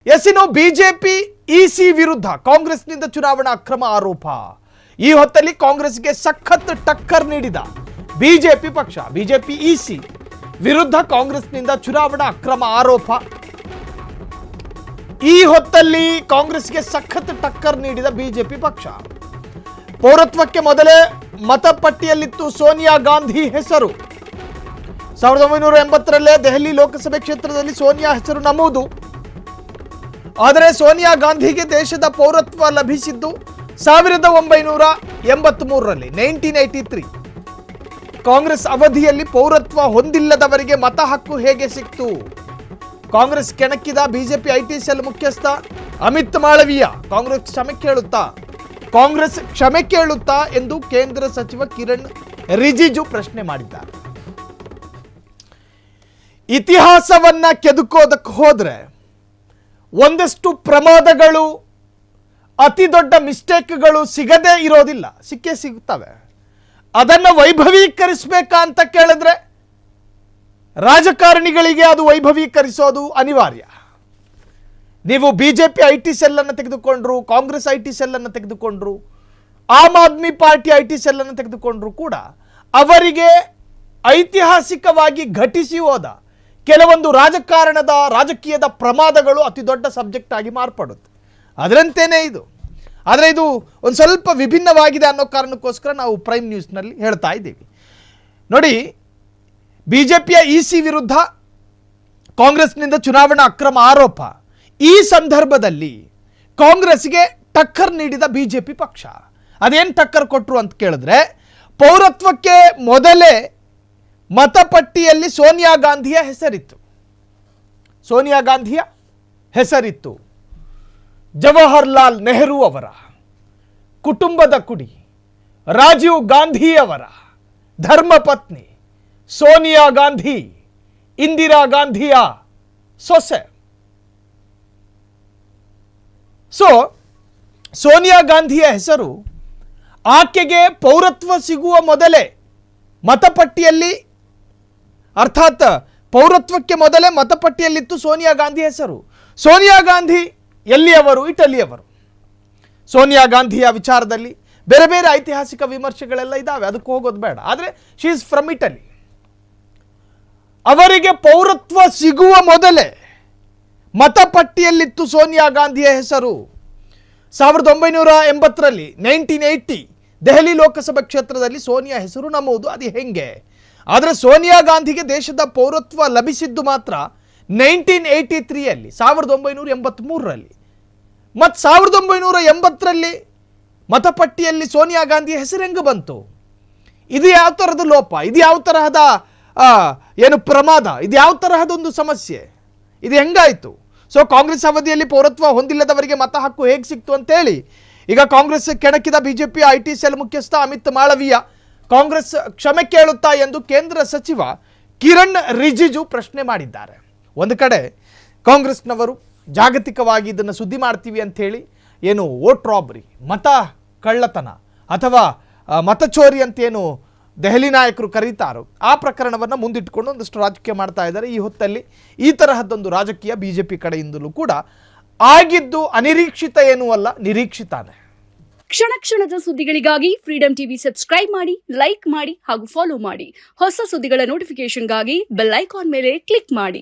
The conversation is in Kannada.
ಇನ್ನು ಬಿಜೆಪಿ ಇಸಿ ವಿರುದ್ಧ ಕಾಂಗ್ರೆಸ್ನಿಂದ ಚುನಾವಣಾ ಅಕ್ರಮ ಆರೋಪ. ಈ ಹೊತ್ತಲ್ಲಿ ಕಾಂಗ್ರೆಸ್ಗೆ ಸಖತ್ ಟಕ್ಕರ್ ನೀಡಿದ ಬಿಜೆಪಿ ಪಕ್ಷ. ಬಿಜೆಪಿ ಇಸಿ ವಿರುದ್ಧ ಕಾಂಗ್ರೆಸ್ನಿಂದ ಚುನಾವಣಾ ಅಕ್ರಮ ಆರೋಪ. ಈ ಹೊತ್ತಲ್ಲಿ ಕಾಂಗ್ರೆಸ್ಗೆ ಸಖತ್ ಟಕ್ಕರ್ ನೀಡಿದ ಬಿಜೆಪಿ ಪಕ್ಷ. ಪೌರತ್ವಕ್ಕೆ ಮೊದಲೇ ಮತಪಟ್ಟಿಯಲ್ಲಿತ್ತು ಸೋನಿಯಾ ಗಾಂಧಿ ಹೆಸರು. 1980ರಲ್ಲೇ ದೆಹಲಿ ಲೋಕಸಭೆ ಕ್ಷೇತ್ರದಲ್ಲಿ ಸೋನಿಯಾ ಹೆಸರು ನಮೂದು. ಆದರೆ ಸೋನಿಯಾ ಗಾಂಧಿಗೆ ದೇಶದ ಪೌರತ್ವ ಲಭಿಸಿದ್ದು 1983ರಲ್ಲಿ 1983. ಕಾಂಗ್ರೆಸ್ ಅವಧಿಯಲ್ಲಿ ಪೌರತ್ವ ಹೊಂದಿಲ್ಲದವರಿಗೆ ಮತ ಹಕ್ಕು ಹೇಗೆ ಸಿಕ್ತು? ಕಾಂಗ್ರೆಸ್ ಕೆಣಕಿದ ಬಿಜೆಪಿ ಐಟಿ ಸೆಲ್ ಮುಖ್ಯಸ್ಥ ಅಮಿತ್ ಮಾಳವೀಯ. ಕಾಂಗ್ರೆಸ್ ಕ್ಷಮೆ ಕೇಳುತ್ತಾ ಎಂದು ಕೇಂದ್ರ ಸಚಿವ ಕಿರಣ್ ರಿಜಿಜು ಪ್ರಶ್ನೆ ಮಾಡಿದ್ದಾರೆ. ಇತಿಹಾಸವನ್ನ ಕೆದಕೋದಕ್ಕೆ ಹೋದ್ರೆ ಒಂದಷ್ಟು ಪ್ರಮಾದಗಳು, ಅತಿ ದೊಡ್ಡ ಮಿಸ್ಟೇಕ್ಗಳು ಸಿಗದೇ ಇರೋದಿಲ್ಲ, ಸಿಕ್ಕೇ ಸಿಗುತ್ತವೆ. ಅದನ್ನು ವೈಭವೀಕರಿಸಬೇಕಾ ಅಂತ ಕೇಳಿದ್ರೆ ರಾಜಕಾರಣಿಗಳಿಗೆ ಅದು ವೈಭವೀಕರಿಸೋದು ಅನಿವಾರ್ಯ. ನೀವು ಬಿಜೆಪಿ ಐಟಿ ಸೆಲ್ ಅನ್ನು ತೆಗೆದುಕೊಂಡ್ರು, ಕಾಂಗ್ರೆಸ್ ಐಟಿ ಸೆಲ್ ಅನ್ನು ತೆಗೆದುಕೊಂಡ್ರು, Aam Aadmi party IT cell ಅನ್ನು ತೆಗೆದುಕೊಂಡ್ರು ಕೂಡ ಅವರಿಗೆ ಐತಿಹಾಸಿಕವಾಗಿ ಘಟಿಸಿ ಹೋದ ಕೆಲವೊಂದು ರಾಜಕೀಯದ ಪ್ರಮಾದಗಳು ಅತಿ ದೊಡ್ಡ ಸಬ್ಜೆಕ್ಟ್ ಆಗಿ ಮಾರ್ಪಡುತ್ತೆ. ಅದರಂತೆಯೇ ಇದು. ಆದರೆ ಇದು ಒಂದು ಸ್ವಲ್ಪ ವಿಭಿನ್ನವಾಗಿದೆ ಅನ್ನೋ ಕಾರಣಕ್ಕೋಸ್ಕರ ನಾವು ಪ್ರೈಮ್ ನ್ಯೂಸ್ನಲ್ಲಿ ಹೇಳ್ತಾ ಇದ್ದೀವಿ. ನೋಡಿ, ಬಿಜೆಪಿಯ ಇಸಿ ವಿರುದ್ಧ ಕಾಂಗ್ರೆಸ್ನಿಂದ ಚುನಾವಣಾ ಅಕ್ರಮ ಆರೋಪ. ಈ ಸಂದರ್ಭದಲ್ಲಿ ಕಾಂಗ್ರೆಸ್ಗೆ ಟಕ್ಕರ್ ನೀಡಿದ ಬಿಜೆಪಿ ಪಕ್ಷ. ಅದೇನು ಟಕ್ಕರ್ ಕೊಟ್ಟರು ಅಂತ ಕೇಳಿದ್ರೆ, ಪೌರತ್ವಕ್ಕೆ ಮೊದಲೇ ಮತಪಟ್ಟಿಯಲ್ಲಿ ಸೋನಿಯಾ ಗಾಂಧಿಯ ಹೆಸರಿತ್ತು. ಜವಾಹರ್ಲಾಲ್ ನೆಹರು ಅವರ ಕುಟುಂಬದ ಕುಡಿ, ರಾಜೀವ್ ಗಾಂಧಿ ಅವರ ಧರ್ಮಪತ್ನಿ ಸೋನಿಯಾ ಗಾಂಧಿ, ಇಂದಿರಾ ಗಾಂಧಿಯ ಸೊಸೆ. ಸೋನಿಯಾ ಗಾಂಧಿಯ ಹೆಸರು ಆಕೆಗೆ ಪೌರತ್ವ ಸಿಗುವ ಮೊದಲೇ ಮತಪಟ್ಟಿಯಲ್ಲಿ, ಅರ್ಥಾತ್ ಪೌರತ್ವಕ್ಕೆ ಮೊದಲೇ ಮತಪಟ್ಟಿಯಲ್ಲಿತ್ತು ಸೋನಿಯಾ ಗಾಂಧಿ ಹೆಸರು. ಸೋನಿಯಾ ಗಾಂಧಿ ಎಲ್ಲಿಯವರು? ಇಟಲಿಯವರು. ಸೋನಿಯಾ ಗಾಂಧಿಯ ವಿಚಾರದಲ್ಲಿ ಬೇರೆ ಬೇರೆ ಐತಿಹಾಸಿಕ ವಿಮರ್ಶೆಗಳೆಲ್ಲ ಇದ್ದಾವೆ, ಅದಕ್ಕೆ ಹೋಗೋದು ಬೇಡ. ಆದರೆ ಶಿ ಈಸ್ ಫ್ರಮ್ ಇಟಲಿ. ಅವರಿಗೆ ಪೌರತ್ವ ಸಿಗುವ ಮೊದಲೇ ಮತಪಟ್ಟಿಯಲ್ಲಿತ್ತು ಸೋನಿಯಾ ಗಾಂಧಿಯ ಹೆಸರು. 1980ರಲ್ಲಿ 1980 ದೆಹಲಿ ಲೋಕಸಭಾ ಕ್ಷೇತ್ರದಲ್ಲಿ ಸೋನಿಯಾ ಹೆಸರು ನಮೂದು. ಅದು ಹೆಂಗೆ? ಆದರೆ ಸೋನಿಯಾ ಗಾಂಧಿಗೆ ದೇಶದ ಪೌರತ್ವ ಲಭಿಸಿದ್ದು ಮಾತ್ರ 1983ಯಲ್ಲಿ, 1983ರಲ್ಲಿ. ಮತ್ತು 1980ರಲ್ಲಿ ಮತಪಟ್ಟಿಯಲ್ಲಿ ಸೋನಿಯಾ ಗಾಂಧಿಯ ಹೆಸರು ಹೆಂಗೆ ಬಂತು? ಇದು ಯಾವ ತರಹದ ಲೋಪ? ಇದು ಯಾವ ತರಹದ ಪ್ರಮಾದ? ಇದು ಯಾವ ತರಹದೊಂದು ಸಮಸ್ಯೆ? ಇದು ಹೆಂಗಾಯಿತು? ಕಾಂಗ್ರೆಸ್ ಅವಧಿಯಲ್ಲಿ ಪೌರತ್ವ ಹೊಂದಿಲ್ಲದವರಿಗೆ ಮತ ಹಕ್ಕು ಹೇಗೆ ಸಿಕ್ತು ಅಂತೇಳಿ ಈಗ ಕಾಂಗ್ರೆಸ್ ಕೆಣಕಿದ ಬಿಜೆಪಿ ಐಟಿ ಸೆಲ್ ಮುಖ್ಯಸ್ಥ ಅಮಿತ್ ಮಾಳವೀಯ ಕಾಂಗ್ರೆಸ್ ಕ್ಷಮೆ ಕೇಳುತ್ತಾ ಎಂದು ಕೇಂದ್ರ ಸಚಿವ ಕಿರಣ್ ರಿಜಿಜು ಪ್ರಶ್ನೆ ಮಾಡಿದ್ದಾರೆ. ಒಂದು ಕಡೆ ಕಾಂಗ್ರೆಸ್ನವರು ಜಾಗತಿಕವಾಗಿ ಇದನ್ನು ಸುದ್ದಿ ಮಾಡ್ತೀವಿ ಅಂಥೇಳಿ ವೋಟ್ ರಾಬರಿ, ಮತ ಕಳ್ಳತನ ಅಥವಾ ಮತಚೋರಿ ಅಂತೇನು ದೆಹಲಿ ನಾಯಕರು ಕರೀತಾರೋ ಆ ಪ್ರಕರಣವನ್ನು ಮುಂದಿಟ್ಟುಕೊಂಡು ಒಂದಷ್ಟು ರಾಜಕೀಯ ಮಾಡ್ತಾ ಇದ್ದಾರೆ. ಈ ಹೊತ್ತಲ್ಲಿ ಈ ತರಹದ್ದೊಂದು ರಾಜಕೀಯ ಬಿಜೆಪಿ ಕಡೆಯಿಂದಲೂ ಕೂಡ ಆಗಿದ್ದು ಅನಿರೀಕ್ಷಿತ ಏನೂ ಅಲ್ಲ, ನಿರೀಕ್ಷಿತಾನೆ. ಕ್ಷಣ ಕ್ಷಣದ ಸುದ್ದಿಗಳಿಗಾಗಿ ಫ್ರೀಡಂ ಟಿವಿ ಸಬ್ಸ್ಕ್ರೈಬ್ ಮಾಡಿ, ಲೈಕ್ ಮಾಡಿ ಹಾಗೂ ಫಾಲೋ ಮಾಡಿ. ಹೊಸ ಸುದ್ದಿಗಳ ನೋಟಿಫಿಕೇಶನ್ಗಾಗಿ ಬೆಲ್ ಐಕಾನ್ ಮೇಲೆ ಕ್ಲಿಕ್ ಮಾಡಿ.